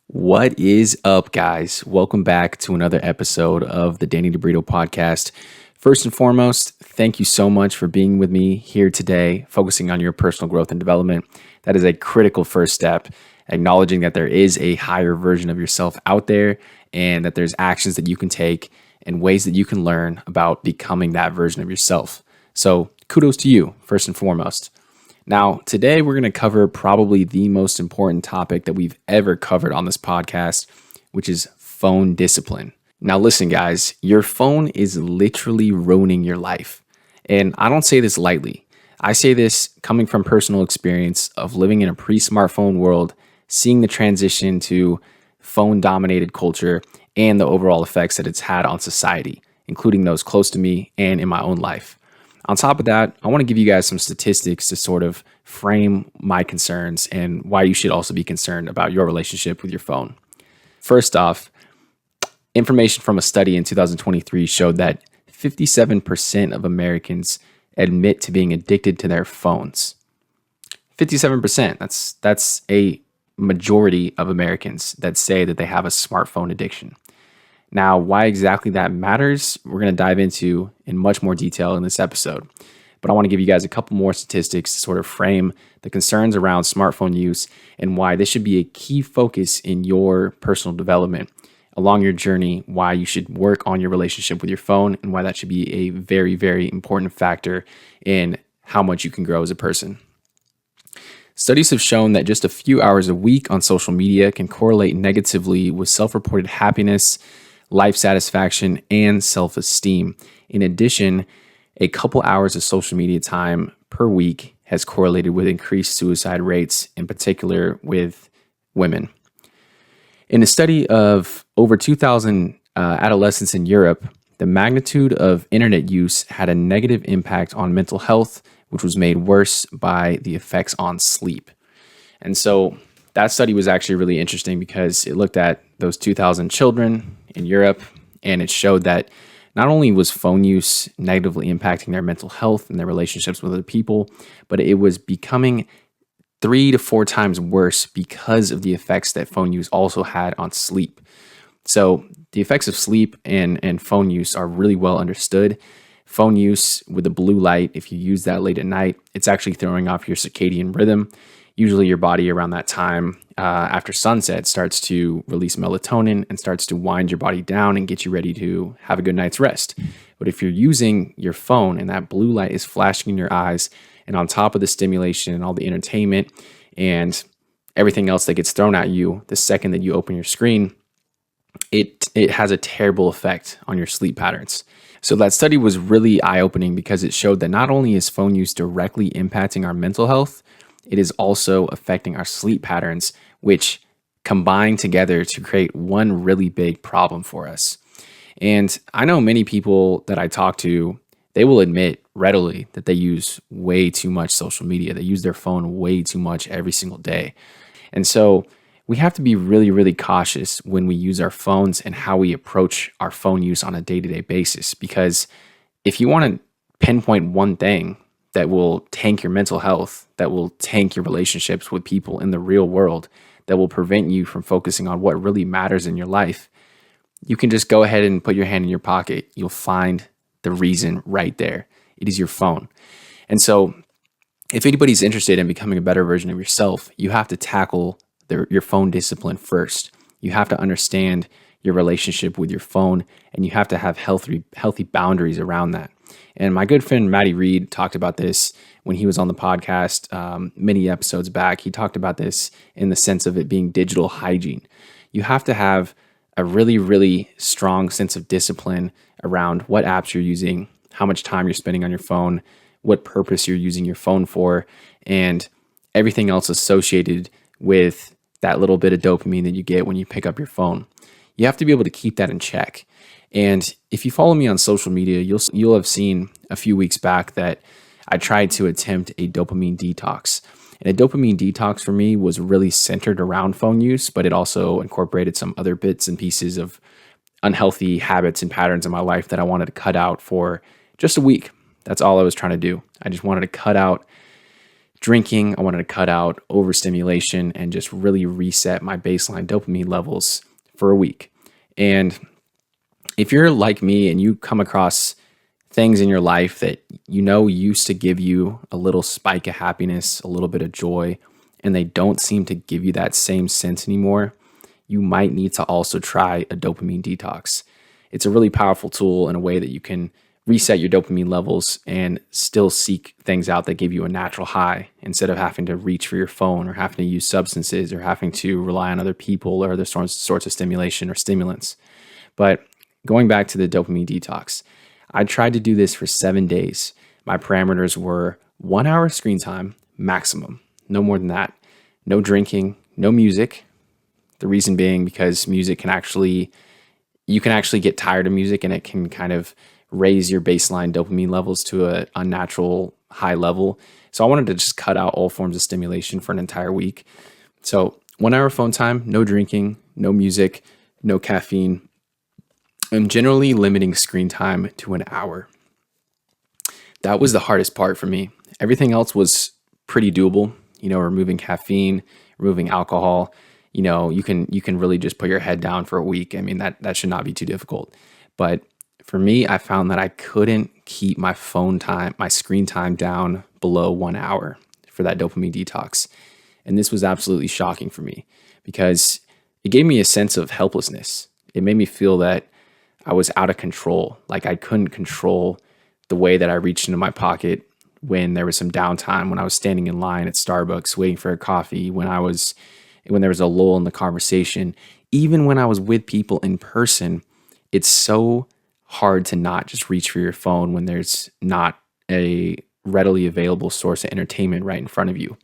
What is up, guys? Welcome back to another episode of the Danny DeBrito podcast. First and foremost, thank you so much for being with me here today, focusing on your personal growth and development. That is a critical first step, acknowledging that there is a higher version of yourself out there and that there's actions that you can take and ways that you can learn about becoming that version of yourself. So kudos to you, first and foremost. Now, today we're going to cover probably the most important topic that we've ever covered on this podcast, which is phone discipline. Now, listen, guys, your phone is literally ruining your life. And I don't say this lightly. I say this coming from personal experience of living in a pre-smartphone world, seeing the transition to phone-dominated culture and the overall effects that it's had on society, including those close to me and in my own life. On top of that, I want to give you guys some statistics to sort of frame my concerns and why you should also be concerned about your relationship with your phone. First off, information from a study in 2023 showed that 57% of Americans admit to being addicted to their phones. 57%, that's a majority of Americans that say that they have a smartphone addiction. Now, why exactly that matters, we're going to dive into in much more detail in this episode. But I want to give you guys a couple more statistics to sort of frame the concerns around smartphone use and why this should be a key focus in your personal development along your journey, why you should work on your relationship with your phone, and why that should be a very, very important factor in how much you can grow as a person. Studies have shown that just a few hours a week on social media can correlate negatively with self-reported happiness, life satisfaction, and self-esteem. In addition, a couple hours of social media time per week has correlated with increased suicide rates, in particular with women. In a study of over 2,000 adolescents in Europe, the magnitude of internet use had a negative impact on mental health, which was made worse by the effects on sleep. And so that study was actually really interesting because it looked at those 2,000 children in Europe, and it showed that not only was phone use negatively impacting their mental health and their relationships with other people, but it was becoming 3 to 4 times worse because of the effects that phone use also had on sleep. So the effects of sleep and phone use are really well understood. Phone use with the blue light, if you use that late at night, it's actually throwing off your circadian rhythm. Usually your body around that time after sunset starts to release melatonin and starts to wind your body down and get you ready to have a good night's rest. But if you're using your phone and that blue light is flashing in your eyes, and on top of the stimulation and all the entertainment and everything else that gets thrown at you the second that you open your screen, it has a terrible effect on your sleep patterns. So that study was really eye-opening because it showed that not only is phone use directly impacting our mental health, it is also affecting our sleep patterns, which combine together to create one really big problem for us. And I know many people that I talk to, they will admit readily that they use way too much social media. They use their phone way too much every single day. And so we have to be really, really cautious when we use our phones and how we approach our phone use on a day-to-day basis. Because if you want to pinpoint one thing that will tank your mental health, that will tank your relationships with people in the real world, that will prevent you from focusing on what really matters in your life, you can just go ahead and put your hand in your pocket. You'll find the reason right there. It is your phone. And so if anybody's interested in becoming a better version of yourself, you have to tackle your phone discipline first. You have to understand your relationship with your phone, and you have to have healthy boundaries around that. And my good friend Matty Reed talked about this when he was on the podcast many episodes back. He talked about this in the sense of it being digital hygiene. You have to have a really, really strong sense of discipline around what apps you're using, how much time you're spending on your phone, what purpose you're using your phone for, and everything else associated with that little bit of dopamine that you get when you pick up your phone. You have to be able to keep that in check. And if you follow me on social media, you'll have seen a few weeks back that I tried to attempt a dopamine detox. And a dopamine detox for me was really centered around phone use, but it also incorporated some other bits and pieces of unhealthy habits and patterns in my life that I wanted to cut out for just a week. That's all I was trying to do. I just wanted to cut out drinking. I wanted to cut out overstimulation and just really reset my baseline dopamine levels for a week. And if you're like me and you come across things in your life that used to give you a little spike of happiness, a little bit of joy, and they don't seem to give you that same sense anymore, you might need to also try a dopamine detox. It's a really powerful tool in a way that you can reset your dopamine levels and still seek things out that give you a natural high instead of having to reach for your phone or having to use substances or having to rely on other people or other sorts of stimulation or stimulants. But going back to the dopamine detox, I tried to do this for 7 days. My parameters were 1 hour screen time maximum, no more than that. No drinking, no music. The reason being because you can actually get tired of music and it can kind of raise your baseline dopamine levels to a unnatural high level. So I wanted to just cut out all forms of stimulation for an entire week. So 1 hour phone time, no drinking, no music, no caffeine. I'm generally limiting screen time to an hour. That was the hardest part for me. Everything else was pretty doable. Removing caffeine, removing alcohol. You can really just put your head down for a week. I mean, that should not be too difficult. But for me, I found that I couldn't keep my screen time down below 1 hour for that dopamine detox. And this was absolutely shocking for me because it gave me a sense of helplessness. It made me feel that I was out of control. Like I couldn't control the way that I reached into my pocket when there was some downtime, when I was standing in line at Starbucks waiting for a coffee, when there was a lull in the conversation, even when I was with people in person. It's so hard to not just reach for your phone when there's not a readily available source of entertainment right in front of you.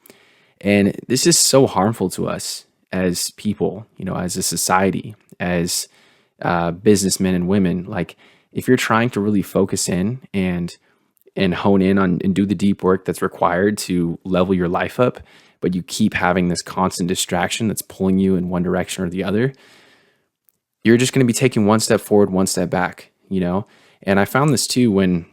And this is so harmful to us as people, as a society, as businessmen and women. Like if you're trying to really focus in and hone in on and do the deep work that's required to level your life up, but you keep having this constant distraction that's pulling you in one direction or the other, you're just going to be taking one step forward, one step back, And I found this too when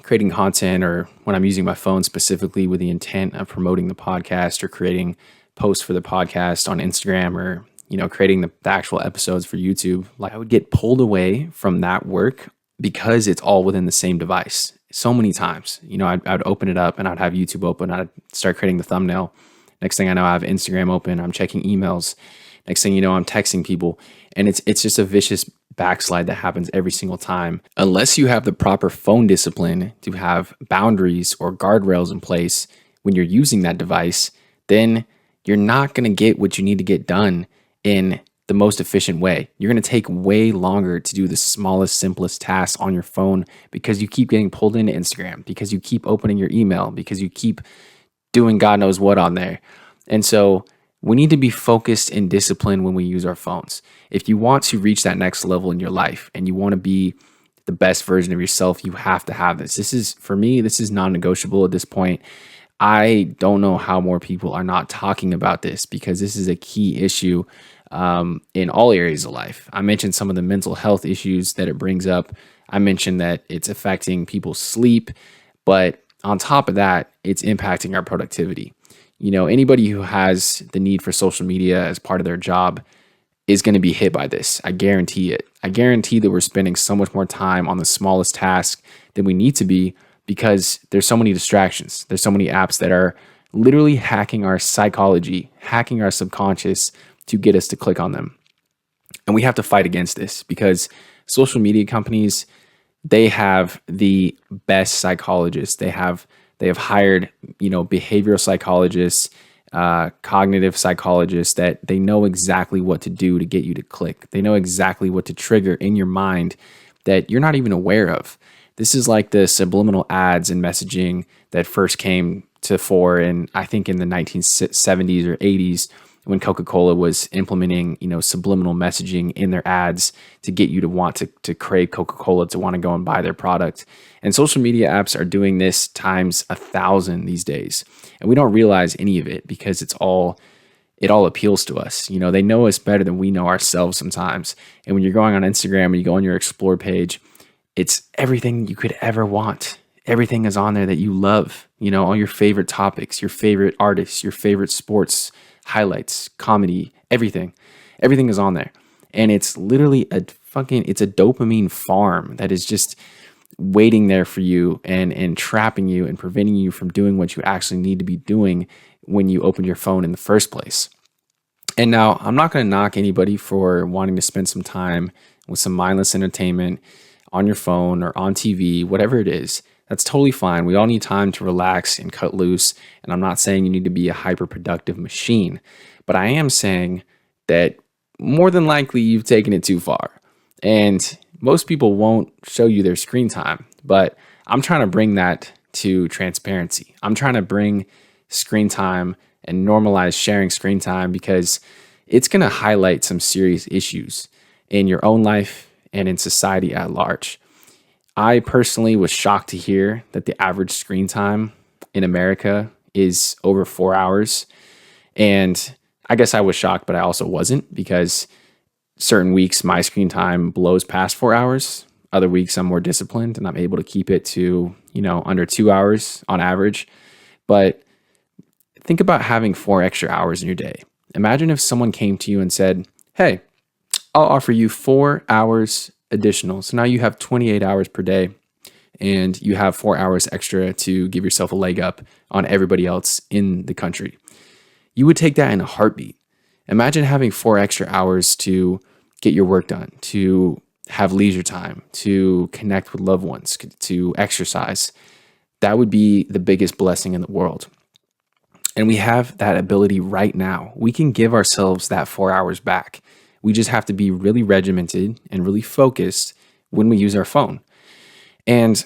creating content or when I'm using my phone specifically with the intent of promoting the podcast or creating posts for the podcast on Instagram or, creating the actual episodes for YouTube. Like I would get pulled away from that work because it's all within the same device so many times. I'd open it up and I'd have YouTube open. I'd start creating the thumbnail. Next thing I know, I have Instagram open. I'm checking emails. Next thing you know, I'm texting people. And it's just a vicious backslide that happens every single time. Unless you have the proper phone discipline to have boundaries or guardrails in place when you're using that device, then you're not going to get what you need to get done in the most efficient way. You're going to take way longer to do the smallest, simplest tasks on your phone because you keep getting pulled into Instagram, because you keep opening your email, because you keep doing God knows what on there. And so we need to be focused and disciplined when we use our phones. If you want to reach that next level in your life and you want to be the best version of yourself, you have to have this. For me, this is non-negotiable at this point. I don't know how more people are not talking about this because this is a key issue in all areas of life. I mentioned some of the mental health issues that it brings up. I mentioned that it's affecting people's sleep, but on top of that, it's impacting our productivity. Anybody who has the need for social media as part of their job is going to be hit by this. I guarantee it. I guarantee that we're spending so much more time on the smallest task than we need to be because there's so many distractions. There's so many apps that are literally hacking our psychology, hacking our subconscious to get us to click on them. And we have to fight against this because social media companies, they have the best psychologists. They have hired, behavioral psychologists, cognitive psychologists that they know exactly what to do to get you to click. They know exactly what to trigger in your mind that you're not even aware of. This is like the subliminal ads and messaging that first came to fore in, I think, in the 1970s or 80s when Coca-Cola was implementing, subliminal messaging in their ads to get you to want to crave Coca-Cola, to want to go and buy their product. And social media apps are doing this times 1,000 these days. And we don't realize any of it because it all appeals to us. They know us better than we know ourselves sometimes. And when you're going on Instagram and you go on your explore page, it's everything you could ever want. Everything is on there that you love. all your favorite topics, your favorite artists, your favorite sports, highlights, comedy, everything. Everything is on there. And it's literally it's a dopamine farm that is just waiting there for you and trapping you and preventing you from doing what you actually need to be doing when you open your phone in the first place. And now I'm not going to knock anybody for wanting to spend some time with some mindless entertainment on your phone or on TV, whatever it is. That's totally fine. We all need time to relax and cut loose. And I'm not saying you need to be a hyper productive machine, but I am saying that more than likely you've taken it too far. And most people won't show you their screen time, but I'm trying to bring that to transparency. I'm trying to bring screen time and normalize sharing screen time because it's going to highlight some serious issues in your own life and in society at large. I personally was shocked to hear that the average screen time in America is over 4 hours. And I guess I was shocked, but I also wasn't, because certain weeks my screen time blows past 4 hours. Other weeks I'm more disciplined and I'm able to keep it to, under 2 hours on average. But think about having 4 extra hours in your day. Imagine if someone came to you and said, hey, I'll offer you 4 hours additional. So now you have 28 hours per day and you have 4 hours extra to give yourself a leg up on everybody else in the country. You would take that in a heartbeat. Imagine having 4 extra hours to get your work done, to have leisure time, to connect with loved ones, to exercise. That would be the biggest blessing in the world. And we have that ability right now. We can give ourselves that 4 hours back. We just have to be really regimented and really focused when we use our phone. And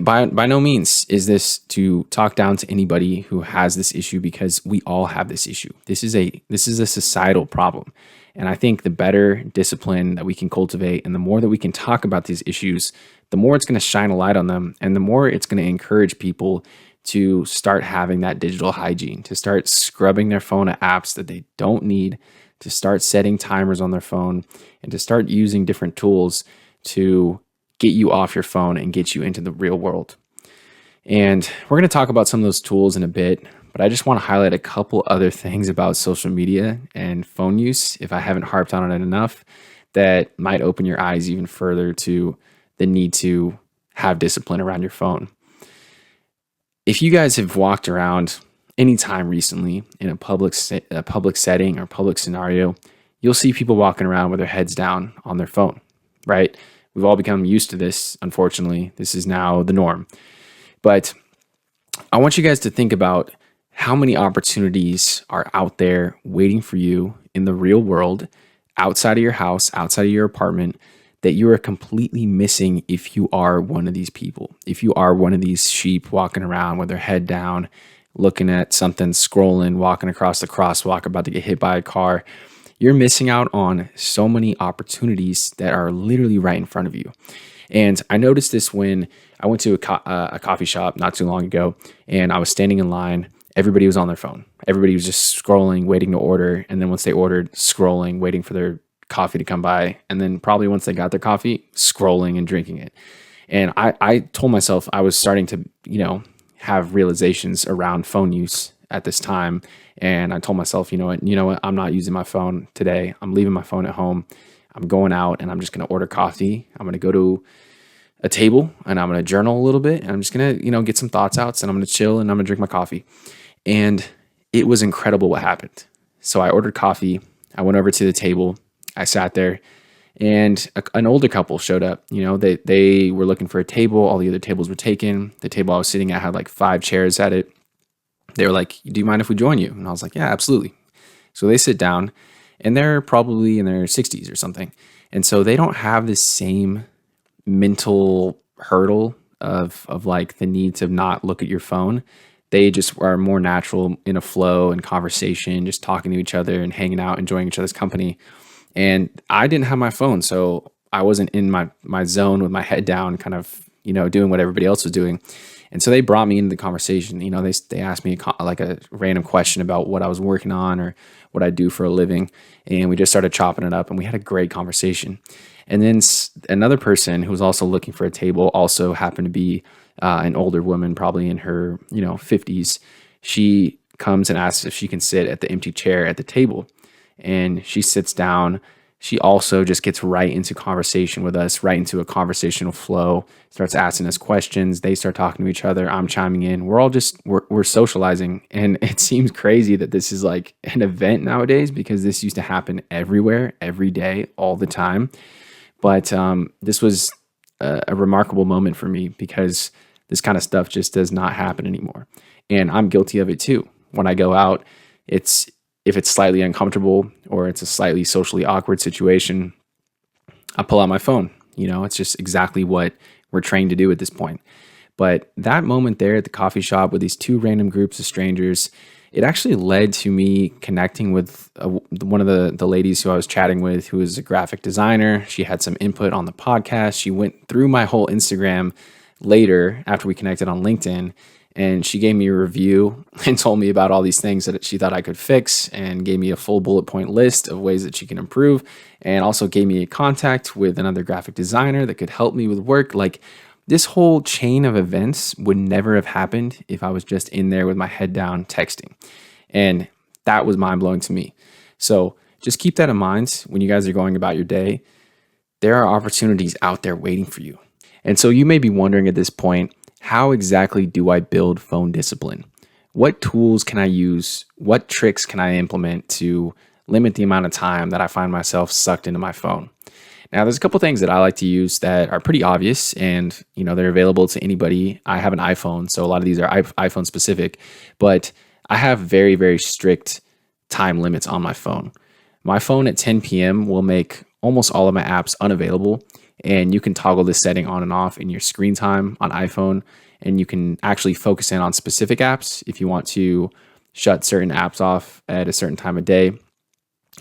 by no means is this to talk down to anybody who has this issue, because we all have this issue. This is a societal problem. And I think the better discipline that we can cultivate and the more that we can talk about these issues, the more it's going to shine a light on them, and the more it's going to encourage people to start having that digital hygiene, to start scrubbing their phone at apps that they don't need, to start setting timers on their phone, and to start using different tools to get you off your phone and get you into the real world. And we're going to talk about some of those tools in a bit, but I just want to highlight a couple other things about social media and phone use, if I haven't harped on it enough, that might open your eyes even further to the need to have discipline around your phone. If you guys have walked around anytime recently in a public setting or public scenario, you'll see people walking around with their heads down on their phone, right? We've all become used to this, unfortunately. This is now the norm. But I want you guys to think about how many opportunities are out there waiting for you in the real world, outside of your house, outside of your apartment, that you are completely missing if you are one of these people. If you are one of these sheep walking around with their head down, looking at something, scrolling, walking across the crosswalk, about to get hit by a car, you're missing out on so many opportunities that are literally right in front of you. And I noticed this when I went to a coffee shop not too long ago, and I was standing in line. Everybody was on their phone. Everybody was just scrolling, waiting to order. And then once they ordered, scrolling, waiting for their coffee to come by. And then probably once they got their coffee, scrolling and drinking it. And I told myself I was starting to, have realizations around phone use at this time. And I told myself, you know what, I'm not using my phone today. I'm leaving my phone at home. I'm going out and I'm just going to order coffee. I'm going to go to a table and I'm going to journal a little bit. And I'm just going to, get some thoughts out, and I'm going to chill and I'm going to drink my coffee. And it was incredible what happened. So I ordered coffee. I went over to the table. I sat there, and an older couple showed up. They were looking for a table. All the other tables were taken. The table I was sitting at had like 5 chairs at it. They were like, do you mind if we join you? And I was like, yeah, absolutely. So they sit down, and they're probably in their 60s or something. And so they don't have this same mental hurdle of like the need to not look at your phone. They just are more natural in a flow and conversation, just talking to each other and hanging out, enjoying each other's company. And I didn't have my phone, so I wasn't in my zone with my head down, kind of doing what everybody else was doing. And so they brought me into the conversation. They asked me like a random question about what I was working on or what I do for a living. And we just started chopping it up and we had a great conversation. And then another person who was also looking for a table also happened to be an older woman, probably in her 50s. She comes and asks if she can sit at the empty chair at the table. And she sits down. She also just gets right into conversation with us, right into a conversational flow, starts asking us questions. They start talking to each other. I'm chiming in. We're socializing. And it seems crazy that this is like an event nowadays because this used to happen everywhere, every day, all the time. But this was a remarkable moment for me because this kind of stuff just does not happen anymore. And I'm guilty of it too. When I go out, if it's slightly uncomfortable or it's a slightly socially awkward situation, I pull out my phone. It's just exactly what we're trained to do at this point. But that moment there at the coffee shop with these two random groups of strangers, it actually led to me connecting with one of the ladies who I was chatting with, who is a graphic designer. She had some input on the podcast. She went through my whole Instagram later after we connected on LinkedIn. And she gave me a review and told me about all these things that she thought I could fix and gave me a full bullet point list of ways that she can improve, and also gave me a contact with another graphic designer that could help me with work. Like, this whole chain of events would never have happened if I was just in there with my head down texting. And that was mind blowing to me. So just keep that in mind when you guys are going about your day. There are opportunities out there waiting for you. And so you may be wondering at this point, how exactly do I build phone discipline? What tools can I use? What tricks can I implement to limit the amount of time that I find myself sucked into my phone? Now, there's a couple things that I like to use that are pretty obvious and, they're available to anybody. I have an iPhone, so a lot of these are iPhone specific, but I have very, very strict time limits on my phone. My phone at 10 p.m. will make almost all of my apps unavailable. And you can toggle this setting on and off in your screen time on iPhone. And you can actually focus in on specific apps if you want to shut certain apps off at a certain time of day.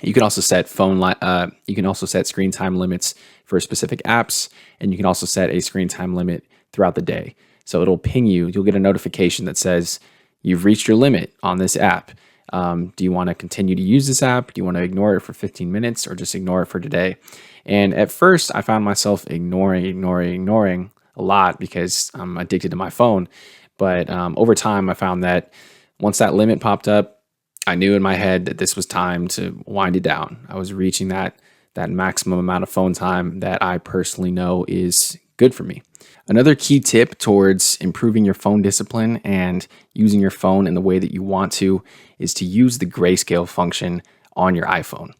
You can also set screen time limits for specific apps, and you can also set a screen time limit throughout the day. So it'll ping you. You'll get a notification that says you've reached your limit on this app. Do you want to continue to use this app? Do you want to ignore it for 15 minutes or just ignore it for today? And at first, I found myself ignoring a lot because I'm addicted to my phone. But over time, I found that once that limit popped up, I knew in my head that this was time to wind it down. I was reaching that maximum amount of phone time that I personally know is good for me. Another key tip towards improving your phone discipline and using your phone in the way that you want to is to use the grayscale function on your iPhone.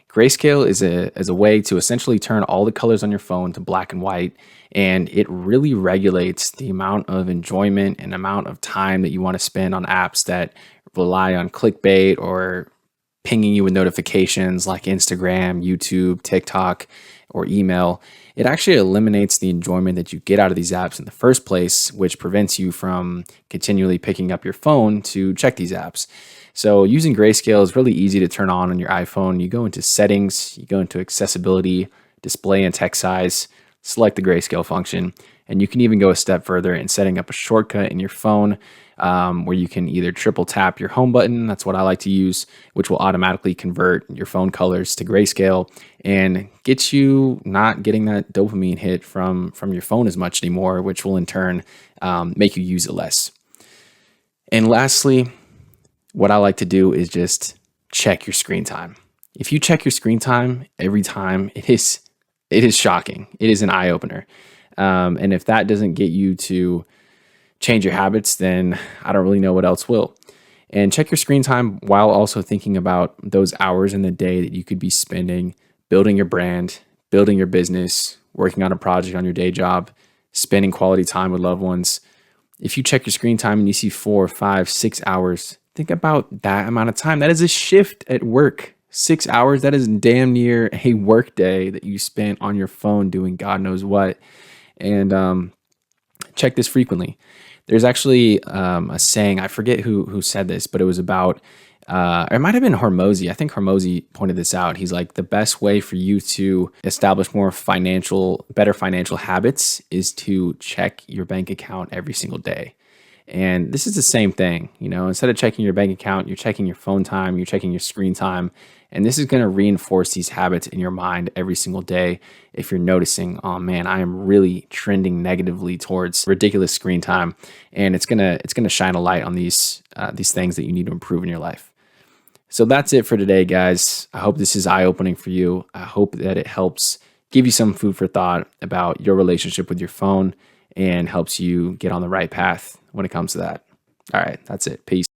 Grayscale is a way to essentially turn all the colors on your phone to black and white, and it really regulates the amount of enjoyment and amount of time that you want to spend on apps that rely on clickbait or pinging you with notifications like Instagram, YouTube, TikTok, or email. It actually eliminates the enjoyment that you get out of these apps in the first place, which prevents you from continually picking up your phone to check these apps. So using grayscale is really easy to turn on your iPhone. You go into settings, you go into accessibility, display and text size, select the grayscale function, and you can even go a step further in setting up a shortcut in your phone where you can either triple tap your home button, that's what I like to use, which will automatically convert your phone colors to grayscale and get you not getting that dopamine hit from your phone as much anymore, which will in turn make you use it less. And lastly, what I like to do is just check your screen time. If you check your screen time every time, it is shocking. It is an eye opener. And if that doesn't get you to change your habits, then I don't really know what else will. And check your screen time while also thinking about those hours in the day that you could be spending building your brand, building your business, working on a project on your day job, spending quality time with loved ones. If you check your screen time and you see 4, 5, 6 hours, think about that amount of time. That is a shift at work. 6 hours, that is damn near a work day that you spent on your phone doing God knows what. And check this frequently. There's actually a saying, I forget who said this, but it was about Or it might have been Hormozy. I think Hormozy pointed this out. He's like, the best way for you to establish better financial habits is to check your bank account every single day. And this is the same thing, instead of checking your bank account, you're checking your phone time, you're checking your screen time. And this is going to reinforce these habits in your mind every single day. If you're noticing, oh man, I am really trending negatively towards ridiculous screen time, and it's gonna shine a light on these things that you need to improve in your life. So that's it for today, guys. I hope this is eye-opening for you. I hope that it helps give you some food for thought about your relationship with your phone and helps you get on the right path when it comes to that. All right, that's it. Peace.